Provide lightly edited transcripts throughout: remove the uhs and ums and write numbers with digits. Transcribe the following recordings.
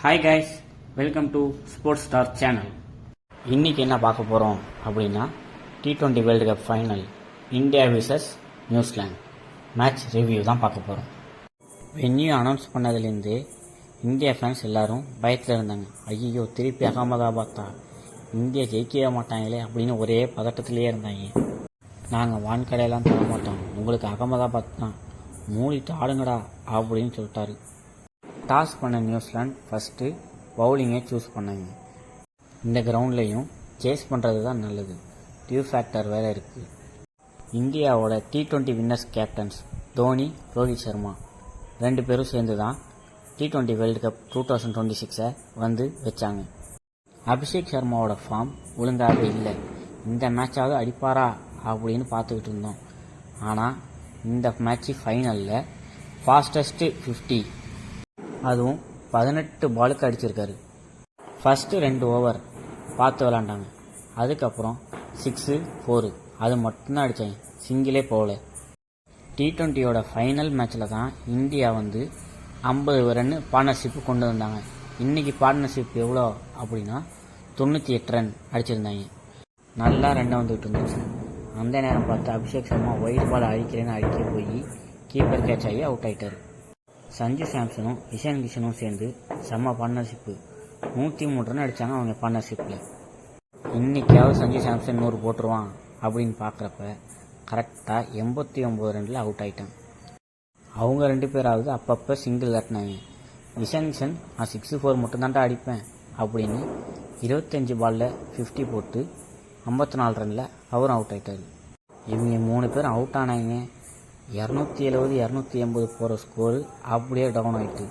Hi guys, welcome to sports star channel. இன்றைக்கி என்ன பார்க்க போகிறோம் அப்படின்னா T20 world cup final India versus New Zealand match review தான் பார்க்க போகிறோம். வென்யூ அனௌன்ஸ் பண்ணதுலேருந்து இந்தியா ஃபேன்ஸ் எல்லோரும் பயத்தில் இருந்தாங்க. ஐயோ, திருப்பி அகமதாபாத்தா, இந்தியா ஜெயிக்கவே மாட்டாங்களே அப்படின்னு ஒரே பதட்டத்திலே இருந்தாங்க. நாங்கள் வான்கடையெல்லாம் தர மாட்டோம், உங்களுக்கு அகமதாபாத் தான், மூடிட்டு ஆடுங்கடா அப்படின்னு சொல்லிட்டாரு. டாஸ் பண்ண நியூசிலாந்து ஃபஸ்ட்டு பவுலிங்கை சூஸ் பண்ணாங்க. இந்த கிரவுண்ட்லேயும் சேஸ் பண்ணுறது தான் நல்லது, டியூ ஃபேக்டர் வேறு இருக்குது. இந்தியாவோட T20 winners captains Dhoni, Rohit Sharma ரெண்டு பேரும் சேர்ந்து தான் T20 வேர்ல்டு கப் 2026 வந்து வச்சாங்க. அபிஷேக் சர்மாவோட ஃபார்ம் ஒழுங்காகவே இல்லை. இந்த மேட்சாவது அடிப்பாரா அப்படின்னு பார்த்துக்கிட்டு இருந்தோம். ஆனால் இந்த மேட்ச்சு ஃபைனலில் ஃபாஸ்டஸ்ட்டு 50, அதுவும் 18 பாலுக்கு அடிச்சிருக்காரு. ஃபஸ்ட்டு 2 ஓவர் பார்த்து விளாண்டாங்க. அதுக்கப்புறம் 6, 4 அது மட்டும்தான் அடித்தாங்க, சிங்கிளே போகல. T20யோட ஃபைனல் மேட்ச்சில் தான் இந்தியா வந்து 50 ரன் பார்ட்னர்ஷிப்பு கொண்டு வந்தாங்க. இன்றைக்கி பார்ட்னர்ஷிப் எவ்வளோ அப்படின்னா 98 ரன் அடிச்சிருந்தாங்க. நல்லா ரன் வந்துகிட்டு இருந்துச்சு. அந்த நேரம் பார்த்து அபிஷேக் சர்மா ஒயிட் பால் அடிக்கிறேன்னு அடிக்க போய் கீப்பர் கேட்ச் ஆகி அவுட் ஆகிட்டார். சஞ்சு சாம்சனும் இஷான் கிஷனும் சேர்ந்து செம்ம பார்ட்னர்ஷிப்பு 103 ரன் அடித்தாங்க அவங்க பார்ட்னர்ஷிப்பில். இன்றைக்காவது சஞ்சு சாம்சன் 100 போட்டுருவான் அப்படின்னு பார்க்குறப்ப கரெக்டாக 89 ரனில் அவுட் ஆகிட்டான். அவங்க 2 பேராவது அப்பப்போ சிங்கிள் தட்டினாங்க. இஷான் கிஷன் நான் 6, 4 மட்டும்தான்டா அடிப்பேன் அப்படின்னு 25 பாலில் 50 போட்டு 54 ரனில் அவரும் அவுட் ஆகிட்டார். இவங்க 3 பேரும் அவுட் ஆனாங்க. 270, 280 போகிற ஸ்கோரு அப்படியே டவுன் ஆகிட்டு.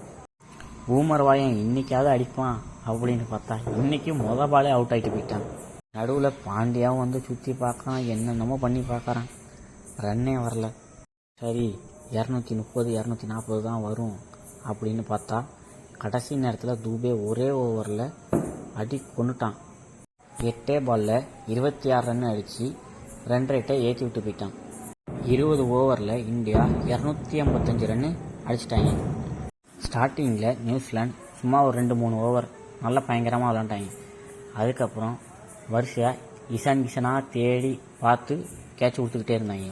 பூமர் வாயன் இன்றைக்காவது அடிப்பான் அப்படின்னு பார்த்தா இன்றைக்கி பாலே அவுட் ஆகிட்டு போயிட்டான். நடுவில் பாண்டியாவும் வந்து சுற்றி பார்க்குறான், என்னென்னமோ பண்ணி பார்க்குறான், ரன்னே வரல. சரி 230, 240 தான் வரும் அப்படின்னு பார்த்தா கடைசி நேரத்தில் தூபே ஒரே ஓவரில் அடி கொண்டுட்டான். 8 பாலில் 26 ரன் அடித்து ரன் ரேட்டை ஏற்றி விட்டு போயிட்டான். 20 ஓவரில் இந்தியா 255 ரன்னு அடிச்சிட்டாங்க. ஸ்டார்டிங்கில் நியூசிலாந்து சும்மா ஒரு 2-3 ஓவர் நல்லா பயங்கரமாக விளாண்டாங்க. அதுக்கப்புறம் வரிசையாக இஷான் கிஷனாக தேடி பார்த்து கேட்ச் கொடுத்துக்கிட்டே இருந்தாங்க.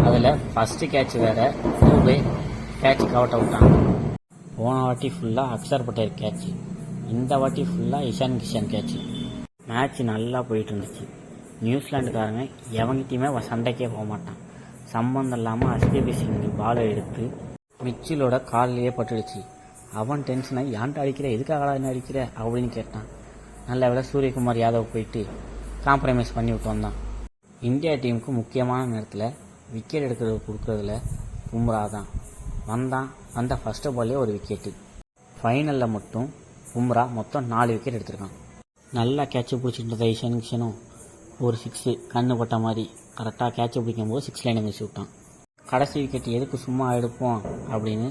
அதில் ஃபஸ்ட்டு கேட்ச் வேறு, தூபே கேட்சுக்கு அவுட் விட்டாங்க. போன வாட்டி ஃபுல்லாக அக்ஷர் பட்டேல் கேட்ச்சு, இந்த வாட்டி ஃபுல்லாக இஷான் கிஷன் கேட்ச்சு. மேட்ச் நல்லா போயிட்டு இருந்துச்சு. நியூசிலாண்டுக்காரங்க எவங்கிட்டையுமே சண்டைக்கே போக மாட்டான். சம்பந்தம் இல்லாமல் அஸ்தீப் சிங் பாலை எடுத்து மிச்சிலோட காலிலேயே பட்டுடுச்சு. அவன் டென்ஷனாக ஏன்ட்டு அடிக்கிற, எதுக்காக என்ன அடிக்கிற அப்படின்னு கேட்டான். நல்ல வேளை சூரியகுமார் யாதவ் போயிட்டு காம்ப்ரமைஸ் பண்ணி விட்டு வந்தான். இந்தியா டீமுக்கு முக்கியமான நேரத்தில் விக்கெட் எடுக்கிறது கொடுக்குறதுல பும்ரா தான் வந்த ஃபஸ்ட்டு பால்லே ஒரு விக்கெட்டு. ஃபைனலில் மட்டும் பும்ரா மொத்தம் 4 விக்கெட் எடுத்திருக்கான். நல்லா கேட்சு பிடிச்சிட்டு இஷான் கிஷனும் ஒரு 6 கண்ணு பட்ட மாதிரி கரெக்டாக கேட்சை பிடிக்கும்போது 6 லைனை மிஸ் விட்டான். கடைசி விக்கெட் எதுக்கு சும்மா எடுப்போம் அப்படின்னு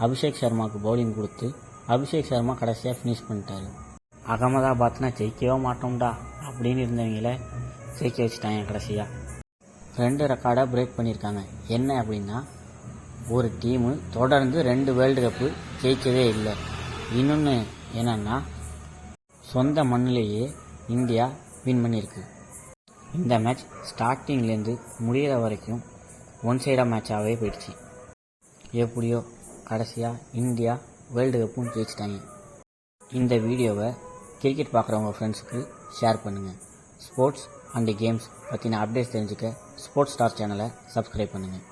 அபிஷேக் சர்மாவுக்கு பவுலிங் கொடுத்து அபிஷேக் சர்மா கடைசியாக ஃபினிஷ் பண்ணிட்டாரு. அகமதாபாத்னா ஜெயிக்கவே மாட்டோம்டா அப்படின்னு இருந்தவங்கள ஜெயிக்க வச்சுட்டாங்க. கடைசியாக 2 ரெக்கார்டாக பிரேக் பண்ணியிருக்காங்க. என்ன அப்படின்னா, ஒரு டீமு தொடர்ந்து 2 வேர்ல்டு கப்பு ஜெயிக்கவே இல்லை. இன்னொன்று என்னென்னா, சொந்த மண்ணிலேயே இந்தியா வின் பண்ணியிருக்கு. இந்த மேட்ச் ஸ்டார்டிங்லேருந்து முடிகிற வரைக்கும் ஒன் சைடாக மேட்சாகவே போயிடுச்சு. எப்படியோ கடைசியாக இந்தியா வேர்ல்டு கப்பும் ஜெயிச்சிட்டாங்க. இந்த வீடியோவை கிரிக்கெட் பார்க்குறவங்க ஃப்ரெண்ட்ஸுக்கு ஷேர் பண்ணுங்கள். ஸ்போர்ட்ஸ் அண்ட் கேம்ஸ் பற்றின அப்டேட்ஸ் தெரிஞ்சுக்க ஸ்போர்ட்ஸ் ஸ்டார் சேனலை சப்ஸ்கிரைப் பண்ணுங்கள்.